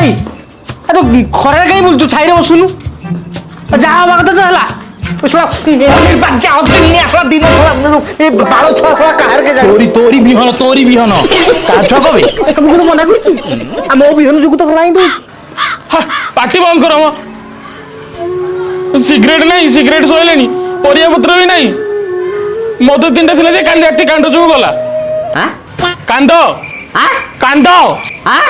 भाई तो खरे कहीं बोल तू छाई रे बसुनु जा हवा कथा तो हला उसला बच्चा दिन आसला दिन ए बाल छुआ छुआ काहर के जा तोरी बिहन का छुआ कबे तुम को मना करछि आ मो बिहन जुगु तो लाई दो पार्टी बंद करो सिगरेट नहीं सिगरेट सोइलेनी परिया पत्र भी नहीं मद तीनटा थिले जे काली राती कांड जो गला हां कांड हां कांड हां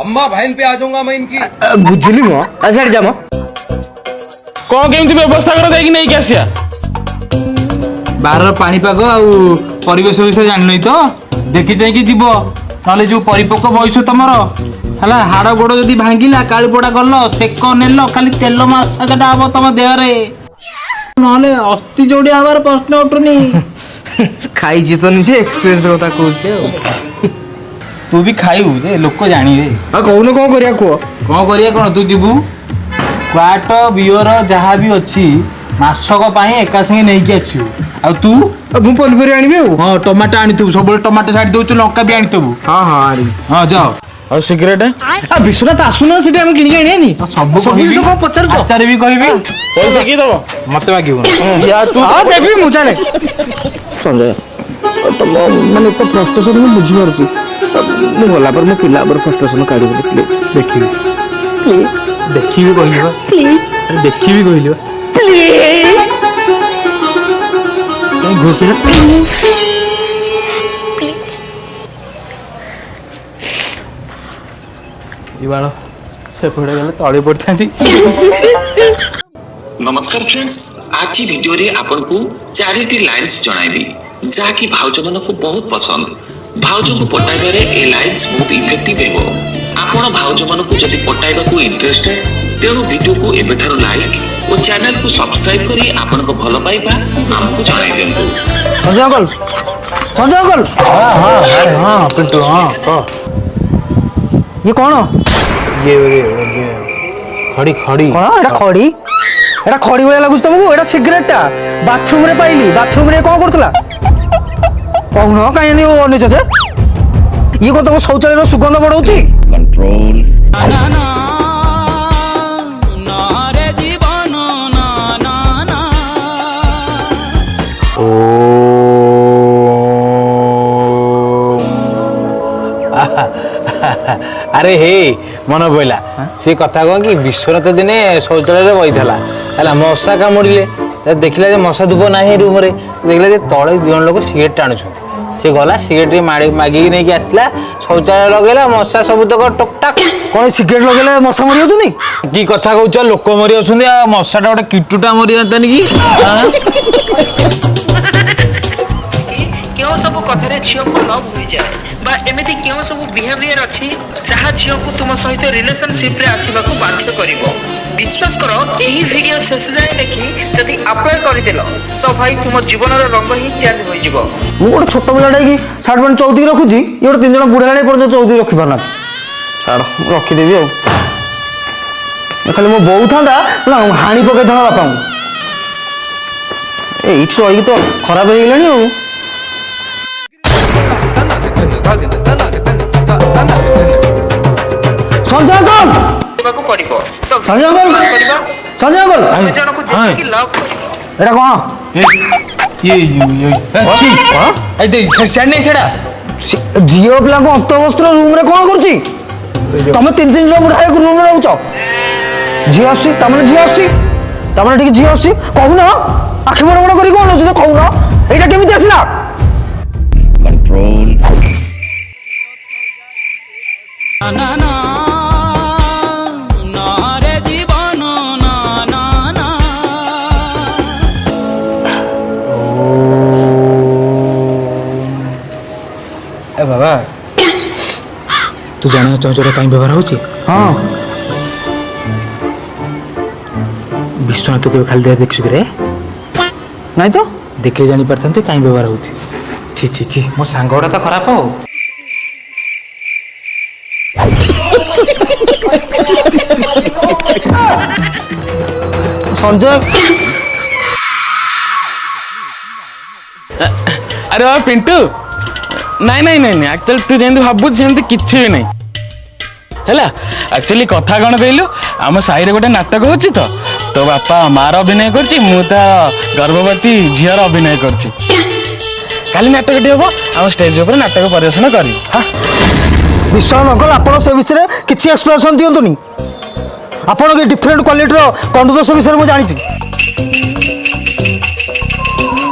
अम्मा बहन पे आ जाऊंगा मैं इनकी बुझली मो अछाड़ जा मो कौन केमती व्यवस्था कर देकी नहीं आसिया बाहर पाणीपाग आ परिवेश विषय जान नहीं तो देखी चाहिए जीव ना जो परिपक्व बयस तुम है हाड़ गोड़ जदि भांगिला काली पोड़ा गल सेक नेल खाली तेल मसाजटा हम तुम देहरे ना अस्थि जोड़ी हमार प्रश्न उठुनी खाई जी तो निजे एक्सपीरियंस कथा कहू तू भी खाइबू जे लोक जानिबे आ कहून कौन करिया को कौन करिया कौन तू जीवू क्वाट बियर जहाँ भी अच्छी मासक पाई एका संगे नहीं कि आछू आ तू मु पनपरी आनिबे हां टमाटो आनिथु सब टमाटो छाड़ी दउछु लंका भी आनिथबु हां हां आरी हां जाओ और सिगरेट आ विश्वनाथ आसुन सेठी हम किनि आनी नी सब कहबी को पचर को आचार भी कहबी पैसा की दबो मते मागिबो या तू हां देबी मु चले संजय तुम माने तो फ्रस्ट्रेशन में बुझी पारछु मु होला पर मो पिला पर फ्रस्ट्रेशन काढी प्लीज देखी प्लीज देखी भी कहलिबा प्लीज देखी भी कहलिबा प्लीज कहीं घोकिला इबाळ से पड़े गले तळे पड़थांती नमस्कार फ्रेंड्स आज वीडियो रे आपन को चारिटी लाइन्स जणाइबी जाकी भाउज मन को बहुत पसंद भाउज को पटाइबा रे ए लाइन्स बहुत इफेक्टिव हेबो आपण भाउज मन को जदि पटाइबा को इंटरेस्टेड तेनु वीडियो को एबेठारो लाइक और चैनल को सब्सक्राइब करी आपन को भलो पाइबा हमको जणाइ देंतु संजय अंकल हां हां हां पिंटू हां क ये कौन ये खड़ी खड़ी कौन एटा खड़ी एटा खड़ी वाला लागुस तुमको एटा सिगरेटटा बाथरूम रे पाइली बाथरूम रे कोन करतला कहून काई नहीं ओने जे ये को तुम शौचालय रो सुगंध बढ़ौची कंट्रोल अरे हे मन पड़ा से कथा कह कि विश्वनाथ दिने शौचालय बही है मशा कामुड़े देखला मशा धूप ना रूम रे देखला तले जन लोग सिगरेट टाणुं से गला सिगरेट मागिक नहीं आसला शौचालय लगेला मशा सब तक टकटाक कौन सिगरेट लगेले मशा मरि जाउछनी की कथा कहूच लोक मरी आछुंदी आ मशाटा गोटे कीटुटा मरी जातानी कि क्यों सब कथरे छियो को लव होई जाए बा एमिति क्यों सब बिहेवियर अछि जहा छियो को तुम सहित रिलेशनशिप रे आसीबा को बाध्य करिवो विश्वास करो एही वीडियो शेष जाय देखि यदि अप्लाई करि देलो तो भाई तुम जीवन रो रंग ही चेंज होई जिवो मु गोटे छोट पिलाटा की सार्ट पैंट चौथी रखुची ये गोटे तीन जन बुढ़ाणी पर चौथी रखी पारना छाड़ रखीदेवी आ खाली मो बोऊ था हाणी पकई था बापा ये रही तो खराब हो गला संजय अंकल को पड़िबो संजय अंकल संजय अंकल जन को जेति लव एटा कौन ये अच्छी ए दे छड़ नहीं छड़ा झील पिला को अंत वस्त्र रूम रे कौन करछि तुम तीन तीन जन बुढ़ा रूम रे रहउछ झी आछि तमने झी आछि तमने ठीक झी आछि कहू ना आखि बड़ बड़ करी कोन होछ कहू ना एटा केमिति आसिला कंट्रोल ना ना ना रे जीवन ना ना ना ए बाबा तू जाना चाहूँ कहीं व्यवहार हो हां विश्वनाथ के खाली देह देखु रे नहीं तो देखे जानी पारता तू कहीं व्यवहार हो छी छी छी मो सांगोड़ा तो खराब हो संजय अरे बाबा पिंटू नहीं नहीं नहीं एक्चुअली तू जेंति भाबु जेंति किछि भी नहीं ହେଲା ଆକ୍ଚୁଆଲି କଥା କ'ଣ କହିଲୁ ଆମ ସାହିରେ ଗୋଟେ ନାଟକ ହେଉଛି ତ ତୋ ବାପା ମାର ଅଭିନୟ କରୁଛି ମୁଁ ତା ଗର୍ଭବତୀ ଝିଅର ଅଭିନୟ କରୁଛି କାଲି ନାଟକଟି ହବ ଆମ ଷ୍ଟେଜ ଉପରେ ନାଟକ ପରିବେଷଣ କରିବି ବିଶ୍ୱାସ ଅଙ୍କଲ ଆପଣ ସେ ବିଷୟରେ କିଛି ଏକ୍ସପ୍ଲେନେସନ୍ ଦିଅନ୍ତୁନି ଆପଣ କି ଡିଫରେଣ୍ଟ କ୍ୱାଲିଟିର କଣ୍ଡୁଦୋଷ ବିଷୟରେ ମୁଁ ଜାଣିଛି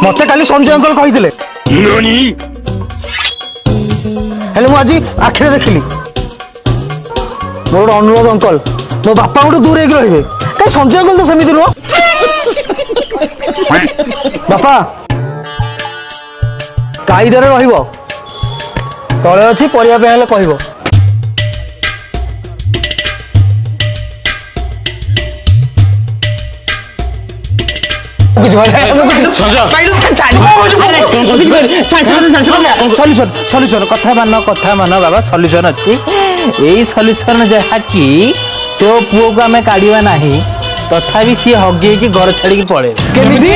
ମୋତେ କାଲି ସଞ୍ଜୟ ଅଙ୍କଲ କହିଥିଲେ ହେଲେ ମୁଁ ଆଜି ଆଖିରେ ଦେଖିଲି ମୋର ଗୋଟେ ଅନୁରୋଧ ଅଙ୍କଲ ମୋ ବାପାଙ୍କଠୁ ଦୂର ହେଇକି ରହିବେ କାହିଁ ସଞ୍ଜୟ ଅଙ୍କଲ ତ ସେମିତି ନୁହଁ ବାପା କାଇଦାରେ ରହିବ ତଳେ ଅଛି ପରିବା ପାଇଁ ହେଲେ କହିବ କଥା ମାନ ବାବା ସଲ୍ୟୁସନ ଅଛି ଏଇ ସଲ୍ୟୁସନ ଯାହାକି ତୋ ପୁଅକୁ ଆମେ କାଢିବା ନାହିଁ ତଥାପି ସିଏ ହଗେଇକି ଘର ଛାଡିକି ପଳେଇବ କେମିତି